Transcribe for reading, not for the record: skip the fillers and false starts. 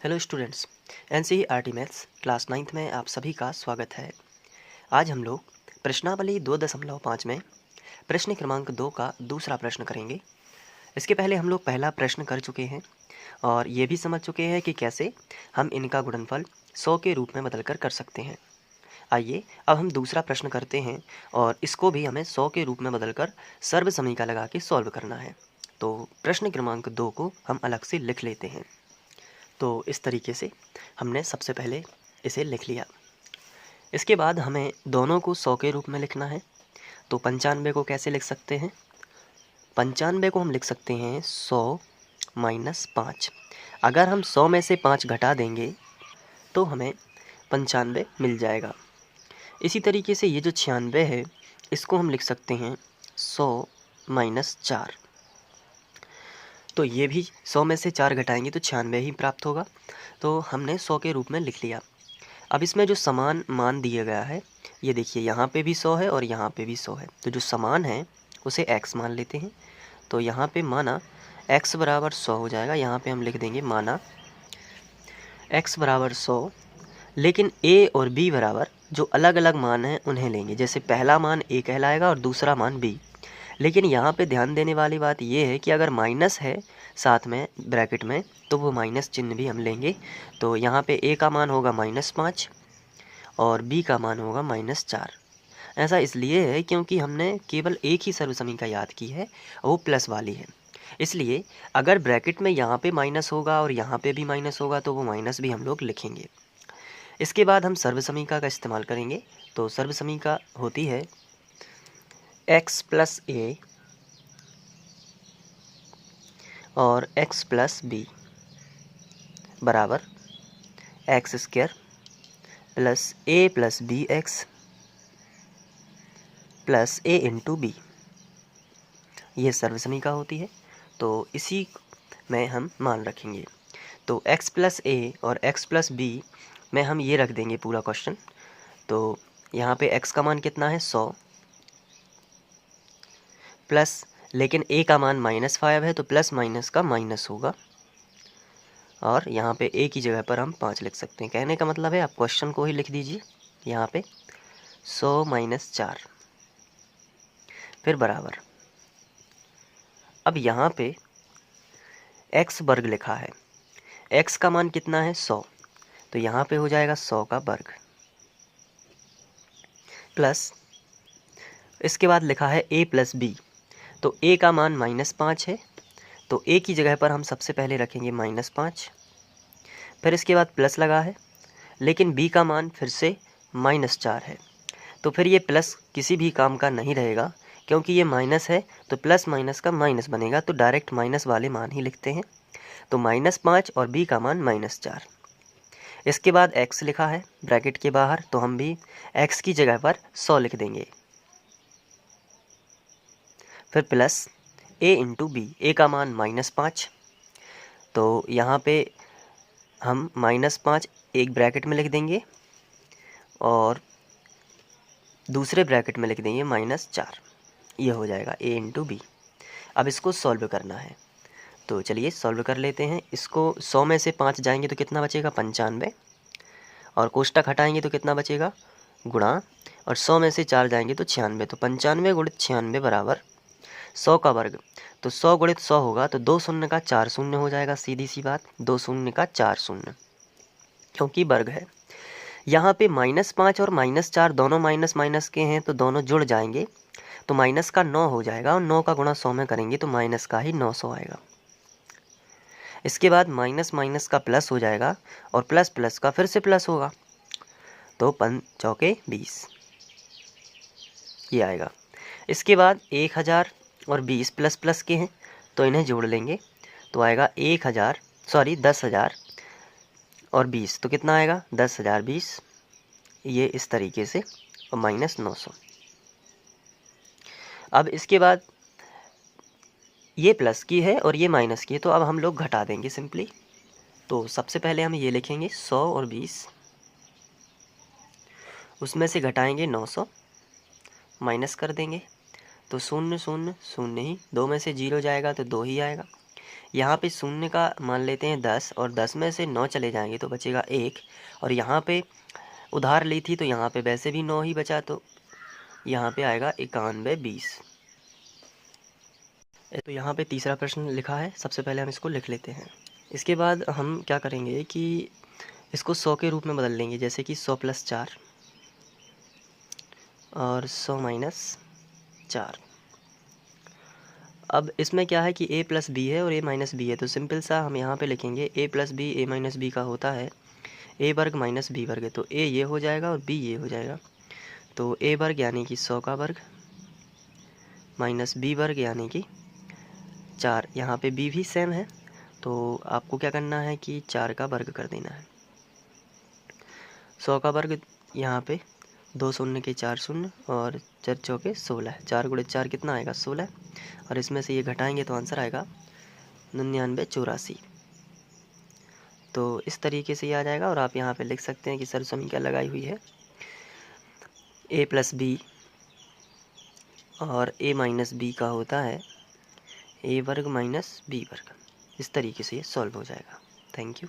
Hello students, NCERT maths class 9th में आप सभी का स्वागत है। आज हम लोग प्रश्नावली 2.5 में प्रश्न क्रमांक 2 का दूसरा प्रश्न करेंगे। इसके पहले हम लोग पहला प्रश्न कर चुके हैं और ये भी समझ चुके हैं कि कैसे हम इनका गुणनफल 100 के रूप में बदलकर कर सकते हैं। आइए अब हम दूसरा प्रश्न करते हैं और इसको भी हमें 100 के रूप में बदलकर सर्व समीकरण लगा के सॉल्व करना है। तो प्रश्न क्रमांक 2 को हम अलग से लिख लेते हैं। तो इस तरीके से हमने सबसे पहले इसे लिख लिया। इसके बाद हमें दोनों को 100 के रूप में लिखना है। तो 95 को कैसे लिख सकते हैं? 95 को हम लिख सकते हैं 100 माइनस 5। अगर हम 100 में से 5 घटा देंगे तो हमें 95 मिल जाएगा। इसी तरीके से ये जो 96 है इसको हम लिख सकते हैं 100 माइनस 4। तो ये भी 100 में से 4 घटाएंगे तो 96 ही प्राप्त होगा। तो हमने 100 के रूप में लिख लिया। अब इसमें जो समान मान दिया गया है, ये देखिए यहाँ पे भी 100 है और यहाँ पे भी 100 है। तो जो समान है उसे x मान लेते हैं। तो यहाँ पे माना x बराबर 100 हो जाएगा। यहाँ पे हम लिख देंगे माना x बराबर 100, लेकिन a और b बराबर जो अलग अलग मान हैं उन्हें लेंगे। जैसे पहला मान a कहलाएगा और दूसरा मान b। लेकिन यहाँ पे ध्यान देने वाली बात ये है कि अगर माइनस है साथ में ब्रैकेट में तो वो माइनस चिन्ह भी हम लेंगे। तो यहाँ पे a का मान होगा -5 और b का मान होगा -4। ऐसा इसलिए है क्योंकि हमने केवल एक ही सर्व समीकरण याद की है, वो प्लस वाली है। इसलिए अगर ब्रैकेट में यहाँ पे माइनस होगा और यहाँ पे भी माइनस होगा तो वो माइनस भी हम लोग लिखेंगे। इसके बाद हम सर्व समीकरण का इस्तेमाल करेंगे। तो सर्व समीकरण होती है x प्लस a और x प्लस बी बराबर x square plus a plus b x plus a into b. ये सर्व समीकरण होती है। तो इसी में हम मान रखेंगे। तो x प्लस a और x प्लस b में हम ये रख देंगे पूरा क्वेश्चन। तो यहाँ पे x का मान कितना है 100 प्लस, लेकिन a का मान -5 है तो प्लस माइनस का माइनस होगा और यहाँ पे a की जगह पर हम 5 लिख सकते हैं। कहने का मतलब है आप क्वेश्चन को ही लिख दीजिए यहाँ पे 100 माइनस 4 फिर बराबर। अब यहाँ पे x वर्ग लिखा है, x का मान कितना है 100, तो यहाँ पे हो जाएगा 100 का वर्ग प्लस इसके बाद लिखा है a प्लस बी। तो a का मान -5 है तो a की जगह पर हम सबसे पहले रखेंगे -5, फिर इसके बाद प्लस लगा है, लेकिन b का मान फिर से -4 है। तो फिर ये प्लस किसी भी काम का नहीं रहेगा क्योंकि ये माइनस है तो प्लस माइनस का माइनस बनेगा। तो डायरेक्ट माइनस वाले मान ही लिखते हैं। तो -5 और b का मान -4। इसके बाद x लिखा है ब्रैकेट के बाहर, तो हम भी x की जगह पर 100 लिख देंगे। फिर plus a into b, a का मान -5, तो यहाँ पे हम -5 एक ब्रैकेट में लिख देंगे और दूसरे ब्रैकेट में लिख देंगे -4। ये हो जाएगा a इंटू बी। अब इसको सॉल्व करना है। तो चलिए सॉल्व कर लेते हैं। इसको 100 में से 5 जाएंगे तो कितना बचेगा 95 और कोष्टक हटाएंगे तो कितना बचेगा गुणा, और 100 में से 4 जाएंगे तो 96। तो 95 गुणित 96 बराबर 100 का वर्ग। तो 100 गुणित 100 होगा तो 2 शून्य का 4 शून्य हो जाएगा। सीधी सी बात, 2 शून्य का 4 शून्य क्योंकि वर्ग है। यहाँ पे -5 और -4 दोनों माइनस माइनस के हैं तो दोनों जुड़ जाएंगे तो माइनस का 9 हो जाएगा और 9 का गुणा 100 में करेंगे तो माइनस का ही 900 आएगा। इसके बाद माइनस माइनस का प्लस हो जाएगा और प्लस प्लस का फिर से प्लस होगा तो 5 चौके 20 ये आएगा। इसके बाद 1000 और 20 प्लस प्लस के हैं तो इन्हें जोड़ लेंगे तो आएगा 10,000 और 20 तो कितना आएगा 10,020। ये इस तरीके से और -900। अब इसके बाद ये प्लस की है और ये माइनस की है तो अब हम लोग घटा देंगे सिंपली। तो सबसे पहले हम ये लिखेंगे 100 और 20, उसमें से घटाएंगे 900, माइनस कर देंगे तो 0 0 0 ही, 2 में से 0 जाएगा तो 2 ही आएगा। यहाँ पे शून्य का मान लेते हैं 10 और 10 में से 9 चले जाएंगे तो बचेगा 1। और यहाँ पे उधार ली थी तो यहाँ पे वैसे भी 9 ही बचा, तो यहाँ पे आएगा 91/20। तो यहाँ पे तीसरा प्रश्न लिखा है, सबसे पहले हम इसको लिख लेते हैं। इसके बाद हम क्या करेंगे कि इसको 100 के रूप में बदल लेंगे, जैसे कि 100 + 4 और 100 - 4। अब इसमें क्या है कि a + b है और a - b है, तो सिंपल सा हम यहाँ पे लिखेंगे a + b a - b का होता है a वर्ग - b वर्ग। तो a ये हो जाएगा और b ये हो जाएगा, तो a वर्ग यानी कि 100 का वर्ग माइनस b वर्ग यानी कि 4। यहाँ पे b भी सेम है, तो आपको क्या करना है कि 4 का वर्ग कर देना है। 100 का वर्ग यहाँ पे 2 शून्य के 4 शून्य और 4 चौके 16, 4 × 4 कितना आएगा 16, और इसमें से ये घटाएंगे तो आंसर आएगा 99/84। तो इस तरीके से ये आ जाएगा। और आप यहाँ पे लिख सकते हैं कि सरसों क्या लगाई हुई है, a + b और a - b का होता है a वर्ग - b वर्ग। इस तरीके से ये सॉल्व हो जाएगा। Thank you.